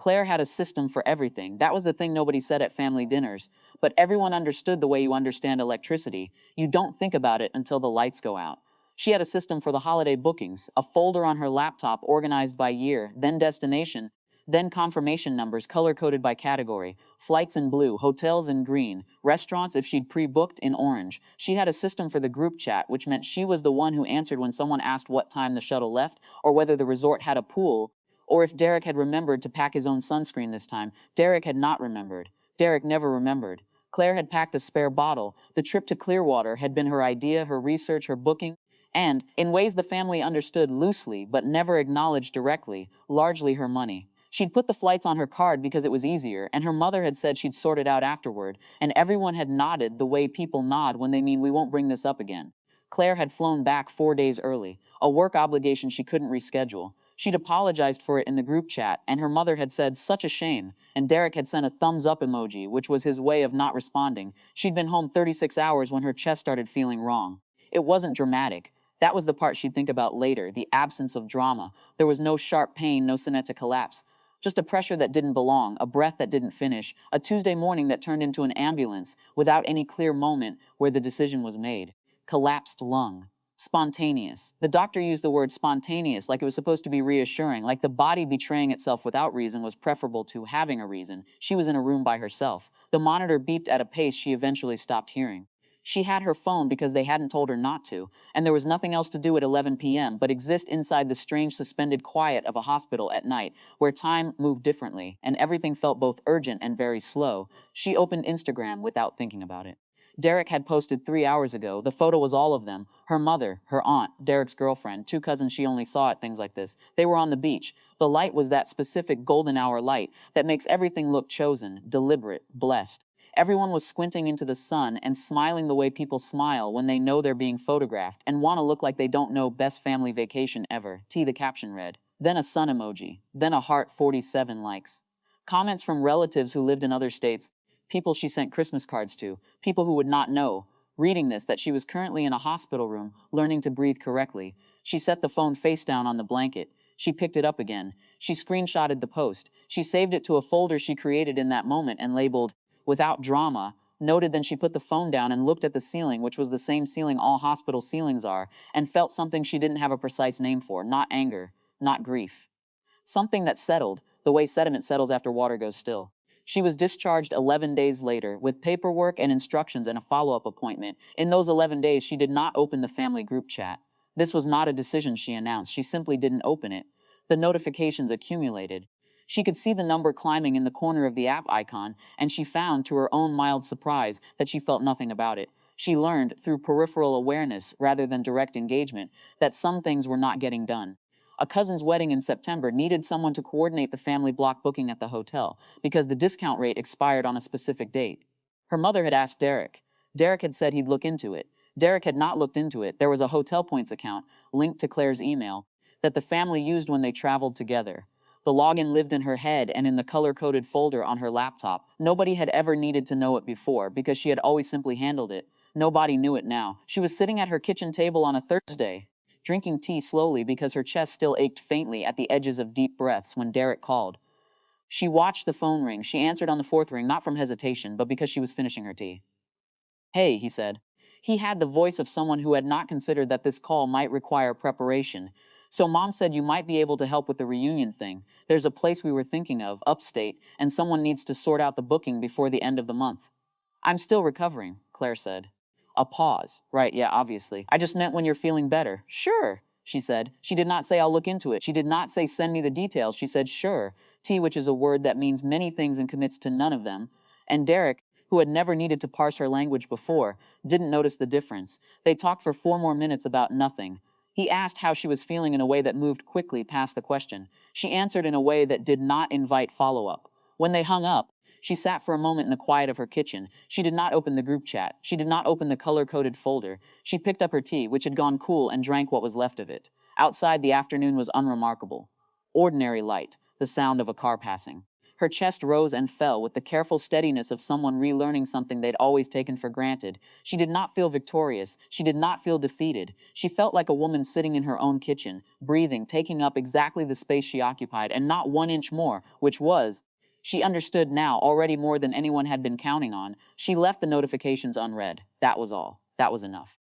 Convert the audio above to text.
Claire had a system for everything. That was the thing nobody said at family dinners. But everyone understood the way you understand electricity. You don't think about it until the lights go out. She had a system for the holiday bookings, a folder on her laptop organized by year, then destination, then confirmation numbers color-coded by category, flights in blue, hotels in green, restaurants if she'd pre-booked in orange. She had a system for the group chat, which meant she was the one who answered when someone asked what time the shuttle left, or whether the resort had a pool, or if Derek had remembered to pack his own sunscreen this time. Derek had not remembered. Derek never remembered. Claire had packed a spare bottle. The trip to Clearwater had been her idea, her research, her booking, and, in ways the family understood loosely but never acknowledged directly, largely her money. She'd put the flights on her card because it was easier, and her mother had said she'd sort it out afterward, and everyone had nodded the way people nod when they mean we won't bring this up again. Claire had flown back 4 days early, a work obligation she couldn't reschedule. She'd apologized for it in the group chat, and her mother had said, "Such a shame," and Derek had sent a thumbs up emoji, which was his way of not responding. She'd been home 36 hours when her chest started feeling wrong. It wasn't dramatic. That was the part she'd think about later, the absence of drama. There was no sharp pain, no Sinetta collapse. Just a pressure that didn't belong, a breath that didn't finish, a Tuesday morning that turned into an ambulance without any clear moment where the decision was made. Collapsed lung. Spontaneous. The doctor used the word spontaneous like it was supposed to be reassuring, like the body betraying itself without reason was preferable to having a reason. She was in a room by herself. The monitor beeped at a pace she eventually stopped hearing. She had her phone because they hadn't told her not to, and there was nothing else to do at 11 p.m. but exist inside the strange suspended quiet of a hospital at night, where time moved differently, and everything felt both urgent and very slow. She opened Instagram without thinking about it. Derek had posted 3 hours ago. The photo was all of them. Her mother, her aunt, Derek's girlfriend, two cousins she only saw at things like this. They were on the beach. The light was that specific golden hour light that makes everything look chosen, deliberate, blessed. Everyone was squinting into the sun and smiling the way people smile when they know they're being photographed and want to look like they don't know best family vacation ever. The caption read. Then a sun emoji. Then a heart 47 likes. Comments from relatives who lived in other states, people she sent Christmas cards to, people who would not know. Reading this, that she was currently in a hospital room, learning to breathe correctly. She set the phone face down on the blanket. She picked it up again. She screenshotted the post. She saved it to a folder she created in that moment and labeled, "Without drama," noted. Then she put the phone down and looked at the ceiling, which was the same ceiling all hospital ceilings are, and felt something she didn't have a precise name for. Not anger, not grief. Something that settled, the way sediment settles after water goes still. She was discharged 11 days later, with paperwork and instructions and a follow-up appointment. In those 11 days, she did not open the family group chat. This was not a decision she announced. She simply didn't open it. The notifications accumulated. She could see the number climbing in the corner of the app icon, and she found, to her own mild surprise, that she felt nothing about it. She learned, through peripheral awareness rather than direct engagement, that some things were not getting done. A cousin's wedding in September needed someone to coordinate the family block booking at the hotel because the discount rate expired on a specific date. Her mother had asked Derek. Derek had said he'd look into it. Derek had not looked into it. There was a Hotel Points account, linked to Claire's email, that the family used when they traveled together. The login lived in her head and in the color-coded folder on her laptop. Nobody had ever needed to know it before because she had always simply handled it. Nobody knew it now. She was sitting at her kitchen table on a Thursday, drinking tea slowly because her chest still ached faintly at the edges of deep breaths when Derek called. She watched the phone ring. She answered on the fourth ring, not from hesitation, but because she was finishing her tea. "Hey," he said. He had the voice of someone who had not considered that this call might require preparation. "So Mom said you might be able to help with the reunion thing. There's a place we were thinking of, upstate, and someone needs to sort out the booking before the end of the month." "I'm still recovering," Claire said. A pause. "Right, yeah, obviously. I just meant when you're feeling better." "Sure," she said. She did not say, "I'll look into it." She did not say, "Send me the details." She said, "Sure." Which is a word that means many things and commits to none of them. And Derek, who had never needed to parse her language before, didn't notice the difference. They talked for 4 more minutes about nothing. He asked how she was feeling in a way that moved quickly past the question. She answered in a way that did not invite follow-up. When they hung up, she sat for a moment in the quiet of her kitchen. She did not open the group chat. She did not open the color-coded folder. She picked up her tea, which had gone cool, and drank what was left of it. Outside, the afternoon was unremarkable. Ordinary light, the sound of a car passing. Her chest rose and fell with the careful steadiness of someone relearning something they'd always taken for granted. She did not feel victorious. She did not feel defeated. She felt like a woman sitting in her own kitchen, breathing, taking up exactly the space she occupied, and not 1 inch more, which was, she understood now, already more than anyone had been counting on. She left the notifications unread. That was all. That was enough.